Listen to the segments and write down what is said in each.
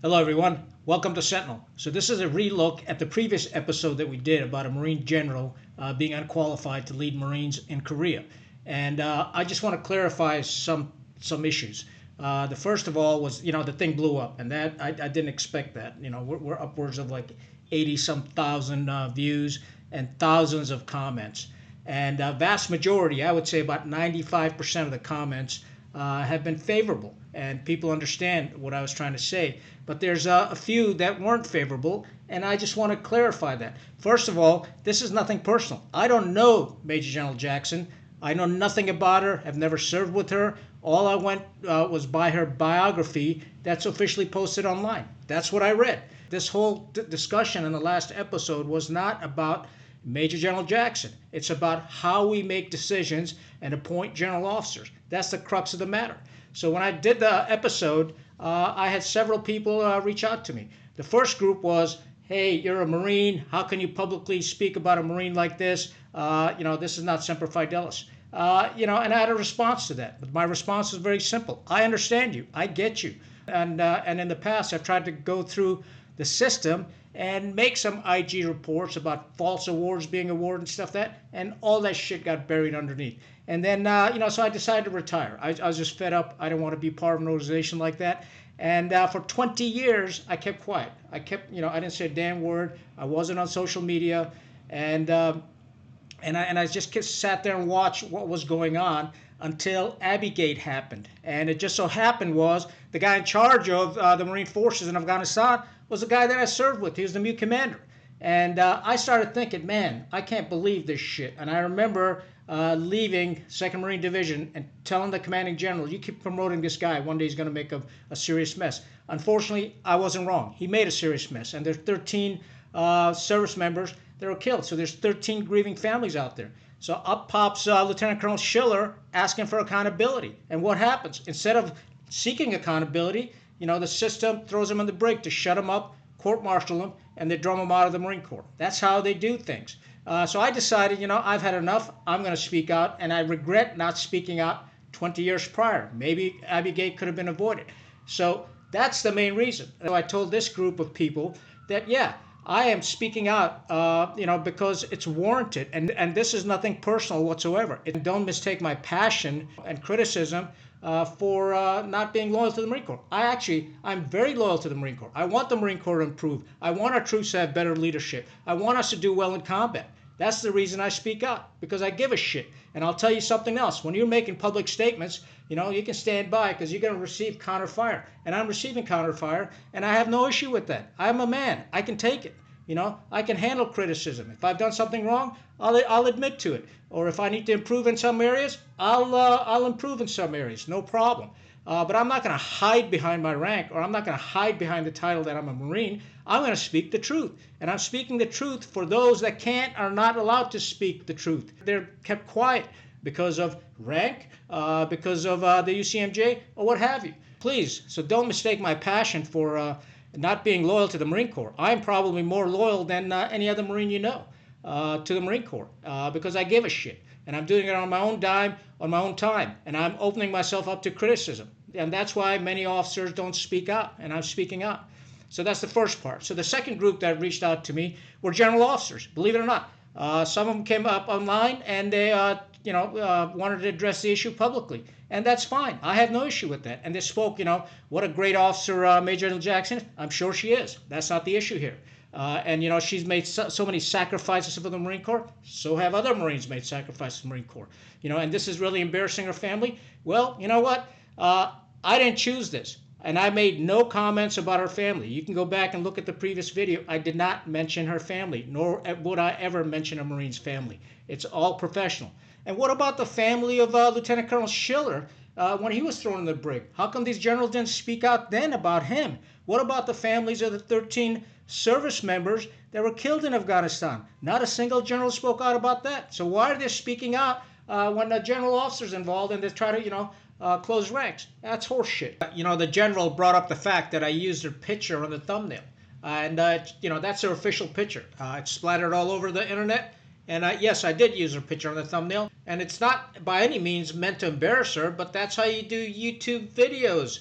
Hello everyone, welcome to Sentinel. So this is a relook at the previous episode that we did about a Marine general being unqualified to lead Marines in Korea. And I just want to clarify some issues. The first of all was, the thing blew up, and that I didn't expect that. We're upwards of like 80 some thousand views and thousands of comments. And vast majority, I would say about 95% of the comments have been favorable, and people understand what I was trying to say. But there's a few that weren't favorable, and I just want to clarify that. First of all, this is nothing personal. I don't know Major General Jackson. I know nothing about her. I've never served with her. All I went was by her biography that's officially posted online. That's what I read. This whole discussion in the last episode was not about Major General Jackson. It's about how we make decisions and appoint general officers. That's the crux of the matter. So when I did the episode, I had several people reach out to me. The first group was, hey, you're a Marine. How can you publicly speak about a Marine like this? This is not Semper Fidelis. And I had a response to that. But my response was very simple. I understand you. I get you. And in the past, I've tried to go through the system and make some IG reports about false awards being awarded and stuff and all that shit got buried underneath. And then, so I decided to retire. I was just fed up. I didn't want to be part of an organization like that. And for 20 years, I kept quiet. I didn't say a damn word. I wasn't on social media. And I just sat there and watched what was going on until Abbeygate happened. And it just so happened was the guy in charge of the Marine Forces in Afghanistan was the guy that I served with. He was the mute commander. And I started thinking, man, I can't believe this shit. And I remember leaving 2nd Marine Division and telling the commanding general, you keep promoting this guy, one day he's going to make a serious mess. Unfortunately, I wasn't wrong. He made a serious mess. And there's 13 service members that were killed. So there's 13 grieving families out there. So up pops Lieutenant Colonel Schiller asking for accountability. And what happens? Instead of seeking accountability, the system throws them on the brake to shut them up, court-martial them, and they drum them out of the Marine Corps. That's how they do things. So I decided, I've had enough. I'm going to speak out, and I regret not speaking out 20 years prior. Maybe Abbeygate could have been avoided. So that's the main reason. So I told this group of people that, yeah, I am speaking out, because it's warranted, and this is nothing personal whatsoever. Don't mistake my passion and criticism for not being loyal to the Marine Corps. I'm very loyal to the Marine Corps. I want the Marine Corps to improve. I want our troops to have better leadership. I want us to do well in combat. That's the reason I speak out, because I give a shit. And I'll tell you something else. When you're making public statements, you can stand by because you're going to receive counterfire. And I'm receiving counterfire, and I have no issue with that. I'm a man. I can take it. I can handle criticism. If I've done something wrong, I'll admit to it. Or if I need to improve in some areas, I'll improve in some areas. No problem. But I'm not going to hide behind my rank, or I'm not going to hide behind the title that I'm a Marine. I'm going to speak the truth. And I'm speaking the truth for those that are not allowed to speak the truth. They're kept quiet because of rank, because of the UCMJ, or what have you. Please, so don't mistake my passion for not being loyal to the Marine Corps. I'm probably more loyal than any other Marine to the Marine Corps because I give a shit. And I'm doing it on my own dime, on my own time. And I'm opening myself up to criticism. And that's why many officers don't speak out, and I'm speaking out. So that's the first part. So the second group that reached out to me were general officers, believe it or not. Some of them came up online, and they wanted to address the issue publicly. And that's fine. I have no issue with that. And they spoke, what a great officer Major General Jackson is. I'm sure she is. That's not the issue here. And she's made so many sacrifices for the Marine Corps. So have other Marines made sacrifices for the Marine Corps. And this is really embarrassing her family. Well, you know what? I didn't choose this. And I made no comments about her family. You can go back and look at the previous video. I did not mention her family, nor would I ever mention a Marine's family. It's all professional. And what about the family of Lieutenant Colonel Schiller when he was thrown in the brig? How come these generals didn't speak out then about him? What about the families of the 13 service members that were killed in Afghanistan? Not a single general spoke out about that. So why are they speaking out when the general officer's involved and they try to, close ranks? That's horseshit. The general brought up the fact that I used her picture on the thumbnail. And, that's her official picture. It's splattered all over the internet. And yes, I did use her picture on the thumbnail. And it's not by any means meant to embarrass her, but that's how you do YouTube videos.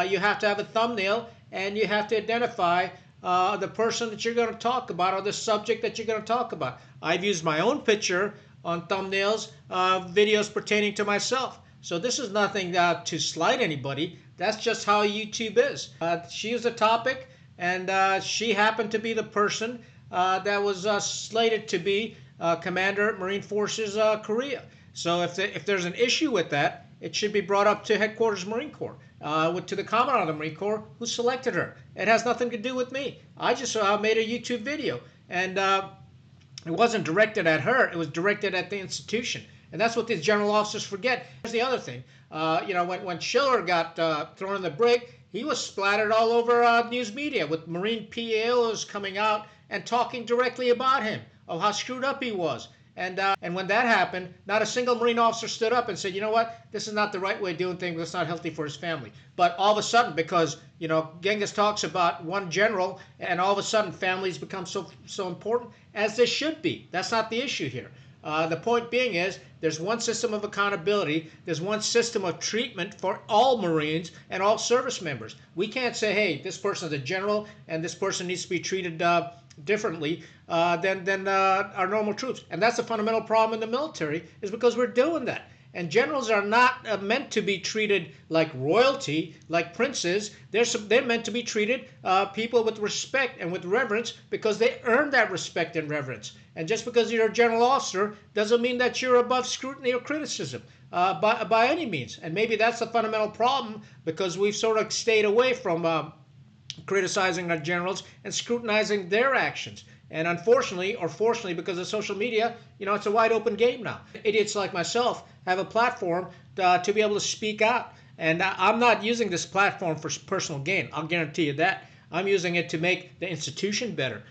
You have to have a thumbnail and you have to identify the person that you're going to talk about or the subject that you're going to talk about. I've used my own picture on thumbnails, videos pertaining to myself. So this is nothing to slight anybody. That's just how YouTube is. She was a topic, and she happened to be the person that was slated to be Commander Marine Forces Korea. So if there's an issue with that, it should be brought up to Headquarters Marine Corps, to the Commandant of the Marine Corps who selected her. It has nothing to do with me. I just made a YouTube video, and it wasn't directed at her. It was directed at the institution. And that's what these general officers forget. Here's the other thing. When Schiller got thrown in the brig, he was splattered all over news media with Marine PAOs coming out and talking directly about him, of how screwed up he was. And when that happened, not a single Marine officer stood up and said, you know what, this is not the right way of doing things. It's not healthy for his family. But all of a sudden, because, Genghis talks about one general, and all of a sudden families become so important, as they should be. That's not the issue here. The point being is there's one system of accountability. There's one system of treatment for all Marines and all service members. We can't say, hey, this person's a general and this person needs to be treated differently than our normal troops. And that's a fundamental problem in the military, is because we're doing that. And generals are not meant to be treated like royalty, like princes. They're meant to be treated people with respect and with reverence, because they earn that respect and reverence. And just because you're a general officer doesn't mean that you're above scrutiny or criticism by any means. And maybe that's the fundamental problem, because we've sort of stayed away from criticizing our generals and scrutinizing their actions. And unfortunately, or fortunately, because of social media, it's a wide open game now. Idiots like myself have a platform to be able to speak out. And I'm not using this platform for personal gain. I'll guarantee you that. I'm using it to make the institution better,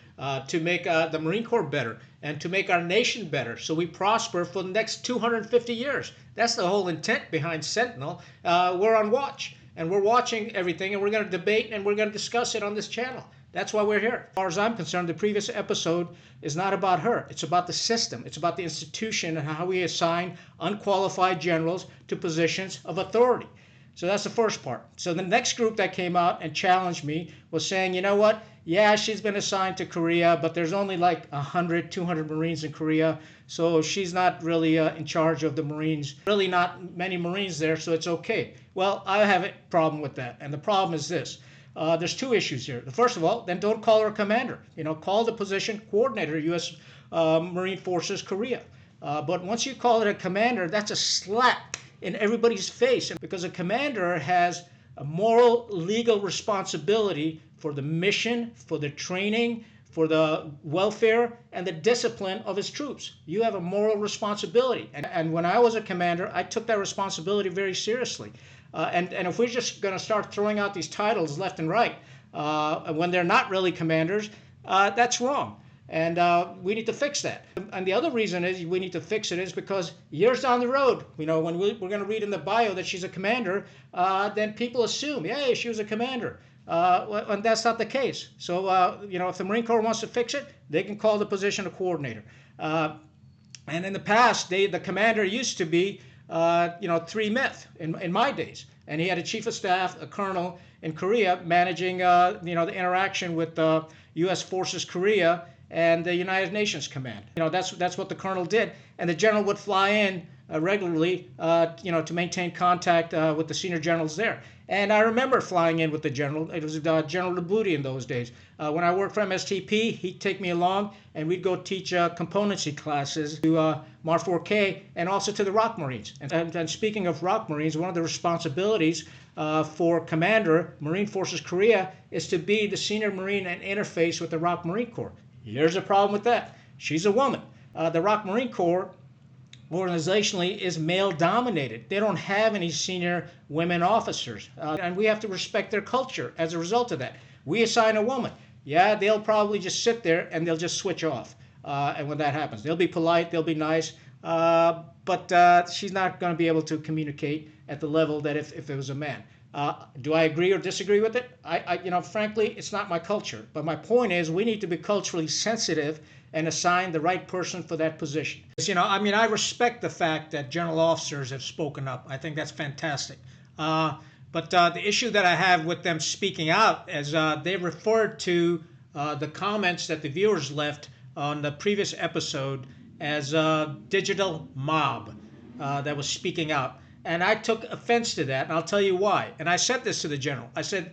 to make the Marine Corps better, and to make our nation better, so we prosper for the next 250 years. That's the whole intent behind Sentinel. We're on watch, and we're watching everything, and we're going to debate, and we're going to discuss it on this channel. That's why we're here. As far as I'm concerned, the previous episode is not about her. It's about the system. It's about the institution and how we assign unqualified generals to positions of authority. So that's the first part. So the next group that came out and challenged me was saying, you know what? Yeah, she's been assigned to Korea, but there's only like 100, 200 Marines in Korea. So she's not really in charge of the Marines. Really not many Marines there, so it's okay. Well, I have a problem with that. And the problem is this. There's two issues here. First of all, then don't call her a commander. Call the position coordinator, U.S. Marine Forces Korea. But once you call it a commander, that's a slap in everybody's face, because a commander has a moral, legal responsibility for the mission, for the training, for the welfare, and the discipline of his troops. You have a moral responsibility. And when I was a commander, I took that responsibility very seriously. And if we're just going to start throwing out these titles left and right when they're not really commanders, that's wrong. And we need to fix that. And the other reason is we need to fix it is because years down the road, when we're going to read in the bio that she's a commander, then people assume, yeah, she was a commander. And that's not the case. So, if the Marine Corps wants to fix it, they can call the position a coordinator. And in the past, the commander used to be 3 myth in my days. And he had a chief of staff, a colonel in Korea, managing the interaction with the U.S. Forces Korea and the United Nations Command. That's what the colonel did. And the general would fly in regularly, to maintain contact with the senior generals there. And I remember flying in with the general. It was General Labudi in those days. When I worked for MSTP, he'd take me along, and we'd go teach componency classes to MAR 4K and also to the ROC Marines. And speaking of ROC Marines, one of the responsibilities for Commander Marine Forces Korea is to be the senior Marine and interface with the ROC Marine Corps. Here's the problem with that. She's a woman. The ROC Marine Corps organizationally is male dominated. They don't have any senior women officers, and we have to respect their culture as a result of that. We assign a woman. Yeah, they'll probably just sit there and they'll just switch off. And when that happens, they'll be polite, they'll be nice, but she's not going to be able to communicate at the level that if it was a man. Do I agree or disagree with it? Frankly, it's not my culture. But my point is, we need to be culturally sensitive and assign the right person for that position. I respect the fact that general officers have spoken up. I think that's fantastic. But the issue that I have with them speaking out is they referred to the comments that the viewers left on the previous episode as a digital mob that was speaking out. And I took offense to that, and I'll tell you why. And I said this to the general. I said,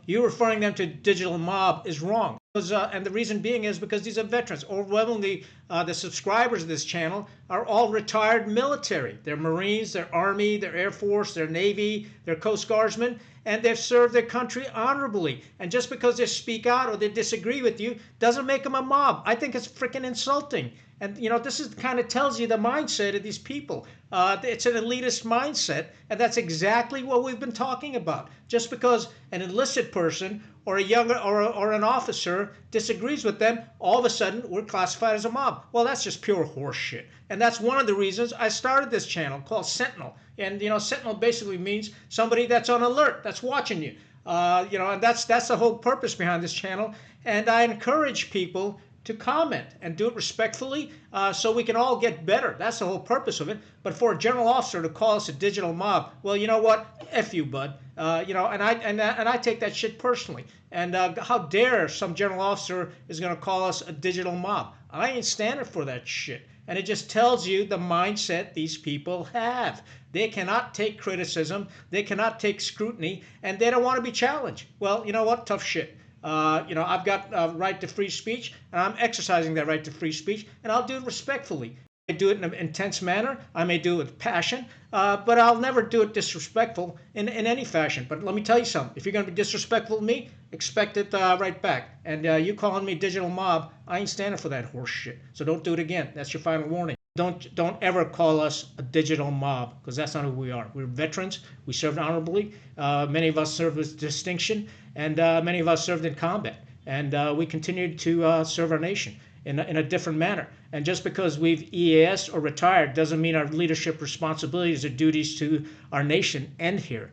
you referring them to digital mob is wrong. And the reason being is because these are veterans. Overwhelmingly, the subscribers of this channel are all retired military. They're Marines, they're Army, they're Air Force, they're Navy, they're Coast Guardsmen, and they've served their country honorably. And just because they speak out or they disagree with you doesn't make them a mob. I think it's freaking insulting. And this is kind of tells you the mindset of these people. It's an elitist mindset, and that's exactly what we've been talking about. Just because an enlisted person or a younger or an officer disagrees with them, all of a sudden we're classified as a mob. Well, that's just pure horseshit. And that's one of the reasons I started this channel called Sentinel. And Sentinel basically means somebody that's on alert, that's watching you. And that's the whole purpose behind this channel. And I encourage people to comment and do it respectfully so we can all get better. That's the whole purpose of it. But for a general officer to call us a digital mob, well, you know what? F you, bud. And I take that shit personally. And how dare some general officer is going to call us a digital mob? I ain't standing for that shit. And it just tells you the mindset these people have. They cannot take criticism, they cannot take scrutiny, and they don't want to be challenged. Well, you know what? Tough shit. I've got a right to free speech, and I'm exercising that right to free speech, and I'll do it respectfully. I do it in an intense manner. I may do it with passion, but I'll never do it disrespectful in any fashion. But let me tell you something. If you're going to be disrespectful to me, expect it right back. And you calling me digital mob, I ain't standing for that horse shit. So don't do it again. That's your final warning. Don't ever call us a digital mob, because that's not who we are. We're veterans. We served honorably. Many of us served with distinction, and many of us served in combat. And we continued to serve our nation in a different manner. And just because we've EAS or retired doesn't mean our leadership responsibilities or duties to our nation end here.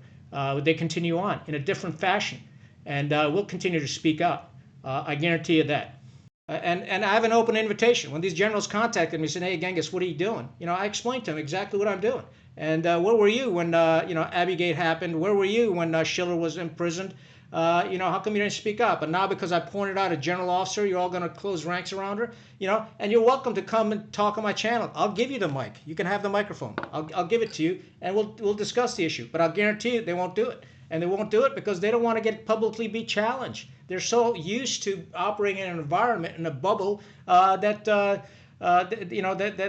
They continue on in a different fashion. And we'll continue to speak out. I guarantee you that. And I have an open invitation. When these generals contacted me and said, hey, Genghis, what are you doing? I explained to them exactly what I'm doing. And where were you when, Abbeygate happened? Where were you when Schiller was imprisoned? How come you didn't speak up? But now because I pointed out a general officer, you're all going to close ranks around her, and you're welcome to come and talk on my channel. I'll give you the mic. You can have the microphone. I'll give it to you, and we'll discuss the issue. But I'll guarantee you they won't do it. And they won't do it because they don't want to get publicly be challenged. They're so used to operating in an environment, in a bubble, that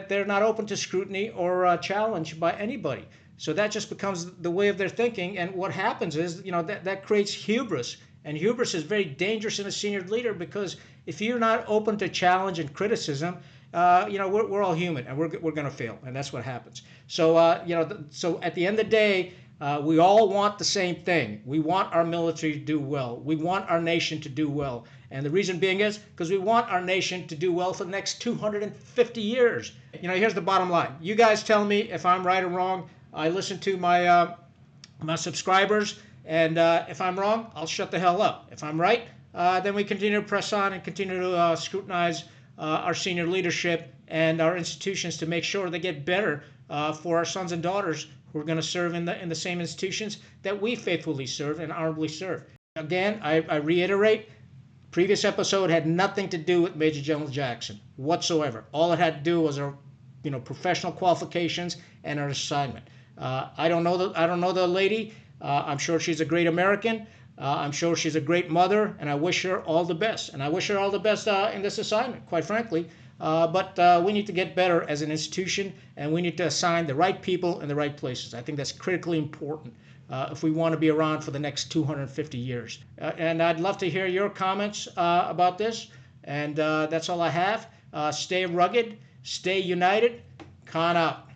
they're not open to scrutiny or challenge by anybody. So that just becomes the way of their thinking. And what happens is, that creates hubris. And hubris is very dangerous in a senior leader, because if you're not open to challenge and criticism, we're all human, and we're going to fail. And that's what happens. So, so at the end of the day, we all want the same thing. We want our military to do well. We want our nation to do well. And the reason being is because we want our nation to do well for the next 250 years. Here's the bottom line. You guys tell me if I'm right or wrong. I listen to my subscribers, and if I'm wrong, I'll shut the hell up. If I'm right, then we continue to press on and continue to scrutinize our senior leadership and our institutions to make sure they get better for our sons and daughters who are going to serve in the same institutions that we faithfully serve and honorably serve. Again, I reiterate, previous episode had nothing to do with Major General Jackson whatsoever. All it had to do was our professional qualifications and our assignment. I don't know the lady. I'm sure she's a great American. I'm sure she's a great mother, and I wish her all the best. And I wish her all the best in this assignment, quite frankly. But we need to get better as an institution, and we need to assign the right people in the right places. I think that's critically important if we want to be around for the next 250 years. And I'd love to hear your comments about this. And that's all I have. Stay rugged, stay united. Khan out.